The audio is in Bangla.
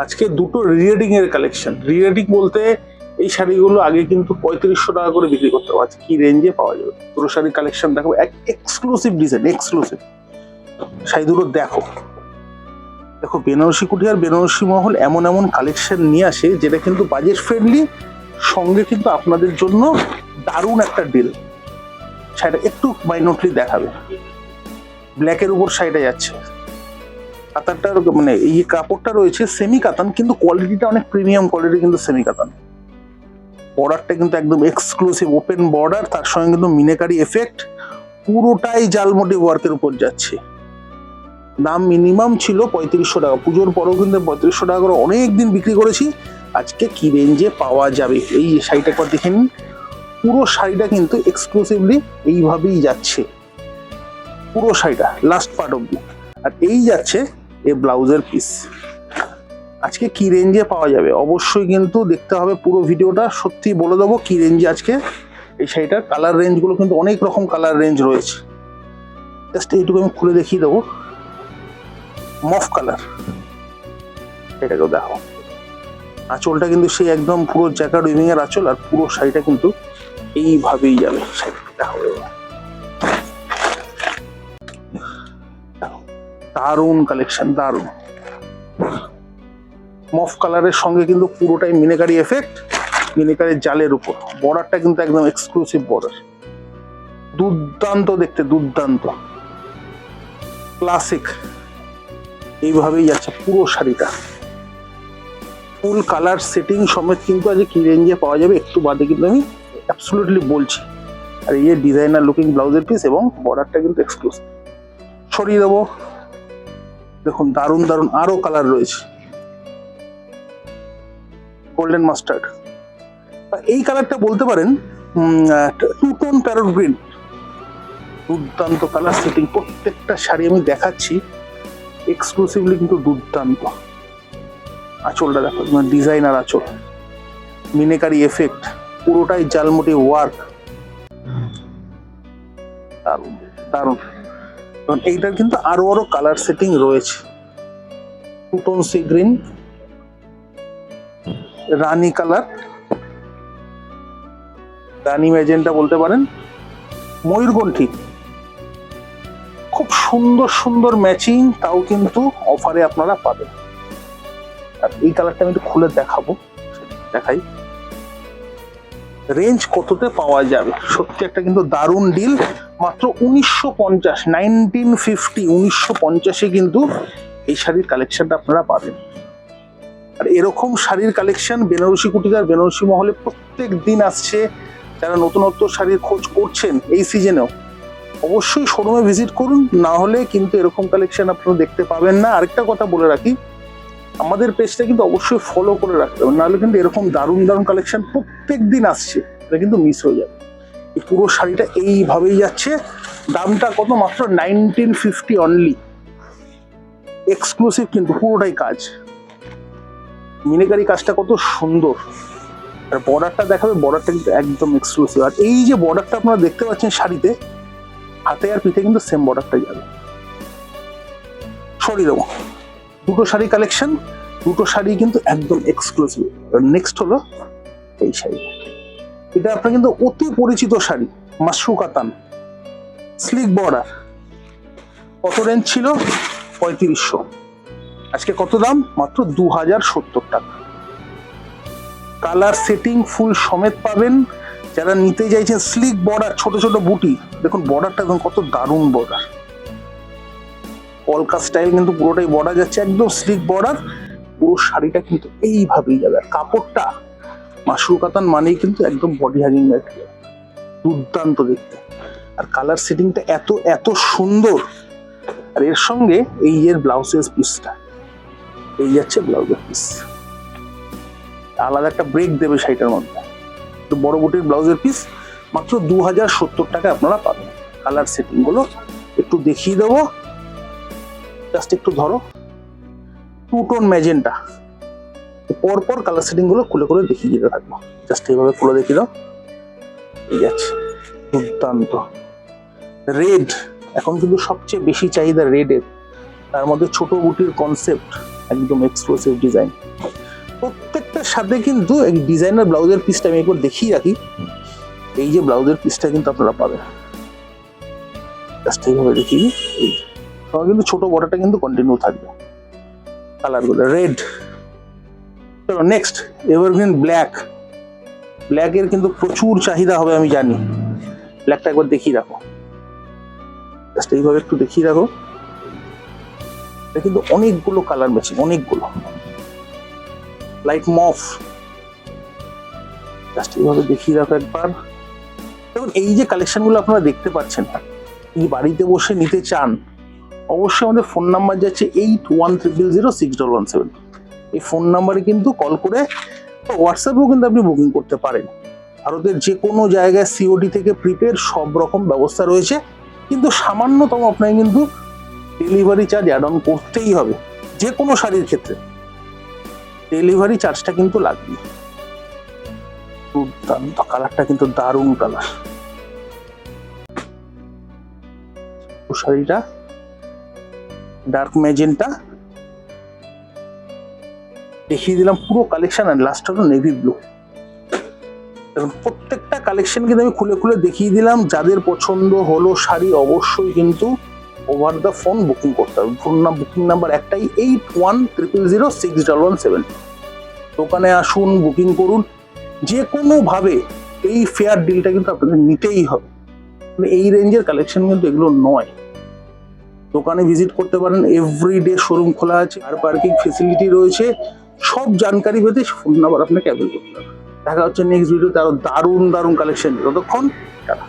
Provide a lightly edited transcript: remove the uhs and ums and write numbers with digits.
আজকে দুটো রিরেডিং এর কালেকশন। রিরেডিং বলতে এই শাড়িগুলো আগে কিন্তু 3500 টাকা করে বিক্রি করতে হবে, কি রেঞ্জে পাওয়া যাবে। দুটো শাড়ির কালেকশন দেখো, এক্সক্লুসিভ ডিজাইন, এক্সক্লুসিভ শাড়ি দুটো দেখো। দেখো বেনারসি কুটি আর বেনারসি মহল এমন এমন কালেকশন নিয়ে আসে যেটা কিন্তু বাজেট ফ্রেন্ডলি, সঙ্গে কিন্তু আপনাদের জন্য দারুণ একটা ডিল। শাড়িটা একটু মাইনরলি দেখাবে, ব্ল্যাকের উপর শাড়িটা যাচ্ছে। কাতানটার মানে এই কাপড়টা রয়েছে সেমি কাতান, কিন্তু কোয়ালিটিটা অনেক প্রিমিয়াম কোয়ালিটি, কিন্তু সেমি কাতান। বর্ডারটা কিন্তু একদম এক্সক্লুসিভ ওপেন বর্ডার, তার সঙ্গে কিন্তু মিনাকারি এফেক্ট, পুরোটাই জালমোটি ওয়ার্কের উপর যাচ্ছে। দাম মিনিমাম ছিল 3500 টাকা, পুজোর পরেও কিন্তু 3500 টাকা করে অনেক দিন বিক্রি করেছি। আজকে কি রেঞ্জে পাওয়া যাবে এই শাড়িটা একবার দেখে নিন। পুরো শাড়িটা কিন্তু এক্সক্লুসিভলি এইভাবেই যাচ্ছে, পুরো শাড়িটা লাস্ট পার্ট অব্দি। আর এই যাচ্ছে এই ব্লাউজের পিস। আজকে কি রেঞ্জে পাওয়া যাবে অবশ্যই কিন্তু দেখতে হবে পুরো ভিডিওটা, সত্যি বলে দেবো কি রেঞ্জে আজকে এই শাড়িটার। কালার রেঞ্জগুলো কিন্তু অনেক রকম কালার রেঞ্জ রয়েছে, জাস্ট এইটুকু আমি খুলে দেখিয়ে দেবো। মফ কালার, এটাকেও দেখো। আঁচলটা কিন্তু সেই একদম পুরো জ্যাকার্ড উইভিং এর আঁচল, আর পুরো শাড়িটা কিন্তু এইভাবেই যাবে। শাড়িটা দেখো, দারুণ কালেকশন, দারুণ। মফ কালারের সঙ্গে কিন্তু পুরোটাই মিনাকারি এফেক্ট, মিনাকারির জালের উপর। বর্ডারটা কিন্তু একদম এক্সক্লুসিভ বর্ডার, দুর্দান্ত দেখতে, দুর্দান্ত ক্লাসিক। এইভাবেই যাচ্ছে পুরো শাড়িটা, ফুল কালার সেটিং সমেত কিন্তু আজ কি রেঞ্জে পাওয়া যাবে একটু বাদে কিন্তু আমি অ্যাবসলিউটলি বলছি। আর এই ডিজাইনার লুকিং ব্লাউজের পিস এবং বর্ডারটা কিন্তু এক্সক্লুসিভ। সরিয়ে দেবো, দেখুন দারুণ দারুণ আরো কালার রয়েছে। গোল্ডেন মাস্টার্ড, এই কালারটা বলতে পারেন টু টোন প্যারট গ্রিন, দুর্দান্ত কালার সেটিং। প্রত্যেকটা শাড়ি আমি দেখাচ্ছি এক্সক্লুসিভলি কিন্তু দুর্দান্ত। আঁচলটা দেখো, ডিজাইনার আঁচল, মিনাকারি এফেক্ট, পুরোটাই জালমোটি ওয়ার্ক, দারুণ দারুণ। এইটার কিন্তু আরো আরো কালার সেটিং রয়েছে। টু টোন সি গ্রিন, রানী কালার, রানী ম্যাজেন্টা বলতে পারেন, ময়ূরকণ্ঠী। খুব সুন্দর সুন্দর ম্যাচিং, তাও কিন্তু অফারে আপনারা পাবেন। আর এই কালারটা আমি একটু খুলে দেখাবো, দেখাই রেঞ্জ কততে পাওয়া যাবে। সত্যি একটা কিন্তু দারুণ ডিল, মাত্র 1950, 1950 কিন্তু এই শাড়ির কালেকশনটা আপনারা পাবেন। আর এরকম শাড়ির কালেকশন বেনারসি কুটিকার বেনারসি মহলে প্রত্যেক দিন আসছে। যারা নতুনত্ব শাড়ির খোঁজ করছেন এই সিজনেও অবশ্যই শোরুমে ভিজিট করুন, না হলে কিন্তু এরকম কালেকশন আপনারা দেখতে পাবেন না। আরেকটা কথা বলে রাখি, আমাদের পেজটা কিন্তু অবশ্যই ফলো করে রাখতে হবে, নাহলে কিন্তু এরকম দারুণ দারুণ কালেকশন প্রত্যেক দিন আসছে, এটা কিন্তু মিস হয়ে যাবে। এই পুরো শাড়িটা এইভাবেই যাচ্ছে। দামটা কত? মাত্র 1950 অনলি। এক্সক্লুসিভ কিন্তু পুরোটাই কাজ, মিনাকারি কাজটা কত সুন্দর। আর বর্ডারটা দেখাবে, বর্ডারটা কিন্তু একদম এক্সক্লুসিভ। আর এই যে বর্ডারটা আপনারা দেখতে পাচ্ছেন শাড়িতে, হাতে আর পিঠে কিন্তু সেম বর্ডারটা যাবে। সরিয়ে দেবো, দুটো শাড়ি কালেকশন, দুটো শাড়ি কিন্তু একদম এক্সক্লুসিভ। নেক্সট হলো এই শাড়ি, এটা আপনার কিন্তু অতি পরিচিত শাড়ি, মাশরু কাতান, স্লিক বর্ডার। কত রেঞ্জ ছিল? 3500। আজকে কত দাম? মাত্র 2070 টাকা। কালার সেটিং ফুল সমেত পাবেন। যারা নিতে চাইছেন স্লিক বর্ডার, ছোট ছোট বুটি, দেখুন বর্ডারটা দেখুন কত দারুণ বর্ডার। কলকা স্টাইল কিন্তু পুরোটাই বর্ডার যাচ্ছে, একদম স্লিক বর্ডার। পুরো শাড়িটা কিন্তু এইভাবেই যাবে। আর কাপড়টা মাশরু কাতান মানেই কিন্তু একদম বডি হ্যাগিং ম্যাটেরিয়াল, দুর্দান্ত দেখতে। আর কালার সেটিংটা এত এত সুন্দর। আর এর সঙ্গে এই এর ব্লাউজের পিসটা, এই যাচ্ছে ব্লাউজের পিস, আলাদা একটা ব্রেক দেবে শাড়িটার মধ্যে। তো বড় বুটির ব্লাউজের পিস মাত্র 2070 টাকা আপনারা পাবেন। কালার সেটিং গুলো একটু দেখিয়ে দেবো, জাস্ট একটু ধরো। টু টোন ম্যাজেন্টা, পরপর কালার সেটিং গুলো খুলে খুলে দেখিয়ে দিতে থাকবো। জাস্ট এইভাবে খুলে দেখিয়ে দাও, এই যাচ্ছে দুর্দান্ত। রেড, এখন কিন্তু সবচেয়ে বেশি চাহিদা রেডের, তার মধ্যে ছোট বুটির কনসেপ্ট, একদম এক্সক্লুসিভ ডিজাইন। প্রত্যেকটার সাথে কিন্তু এই ডিজাইনার ব্লাউজের পিসটা আমি একবার দেখিয়ে রাখি। এই যে ব্লাউজের পিসটা কিন্তু আপনারা পাবেন, জাস্ট এইভাবে দেখিয়ে এই সঙ্গে কিন্তু ছোট বড়টা কিন্তু কন্টিনিউ থাকবে। কালারগুলো রেড। চলো নেক্সট এভারগ্রিন ব্ল্যাক। ব্ল্যাকের কিন্তু প্রচুর চাহিদা হবে আমি জানি। ব্ল্যাকটা একবার দেখিয়ে রাখো, জাস্ট এইভাবে একটু দেখিয়ে রাখো। এটা কিন্তু অনেকগুলো কালার ম্যাচিং, অনেকগুলো। লাইট মফ, জাস্ট এইভাবে দেখিয়ে রাখো একবার। দেখুন এই যে কালেকশনগুলো আপনারা দেখতে পাচ্ছেন, এই বাড়িতে বসে নিতে চান, অবশ্যই আমাদের ফোন নাম্বার যাচ্ছে 81000617। এই ফোন নাম্বারে কিন্তু কল করে, হোয়াটসঅ্যাপেও কিন্তু আপনি বুকিং করতে পারেন। ভারতের যে কোনো জায়গায় সিওডি থেকে প্রিপেড সব রকম ব্যবস্থা রয়েছে, কিন্তু সামান্যতম আপনাকে কিন্তু ডেলিভারি চার্জ অ্যাড অন করতেই হবে। যে কোনো শাড়ির ক্ষেত্রে ডেলিভারি চার্জটা কিন্তু লাগবে। দুর্দান্ত কালারটা কিন্তু দারুণ কালার। শাড়িটা ডার্ক ম্যাজেন্টা দেখিয়ে দিলাম পুরো কালেকশন, আর লাস্ট হলো নেভি ব্লু। দেখুন প্রত্যেকটা কালেকশন কিন্তু আমি খুলে খুলে দেখিয়ে দিলাম। যাদের পছন্দ হলো শাড়ি অবশ্যই কিন্তু ওভার দ্য ফোন বুকিং করতে হবে। ফোন বুকিং নাম্বার একটাই 81000617। দোকানে আসুন, বুকিং করুন। যে কোনোভাবে এই ফেয়ার ডিলটা কিন্তু আপনাদের নিতেই হবে। এই রেঞ্জের কালেকশন কিন্তু এগুলো নয়। দোকানে ভিজিট করতে পারেন, এভরিডে শোরুম খোলা আছে, আর পার্কিং ফেসিলিটি রয়েছে। সব জানকারি পেতে ফোন নাম্বার আপনাকে অ্যাভেল করতে হবে। দেখা হচ্ছে নেক্সট ভিডিওতে আরো দারুণ দারুণ কালেকশন। ততক্ষণ টাটা।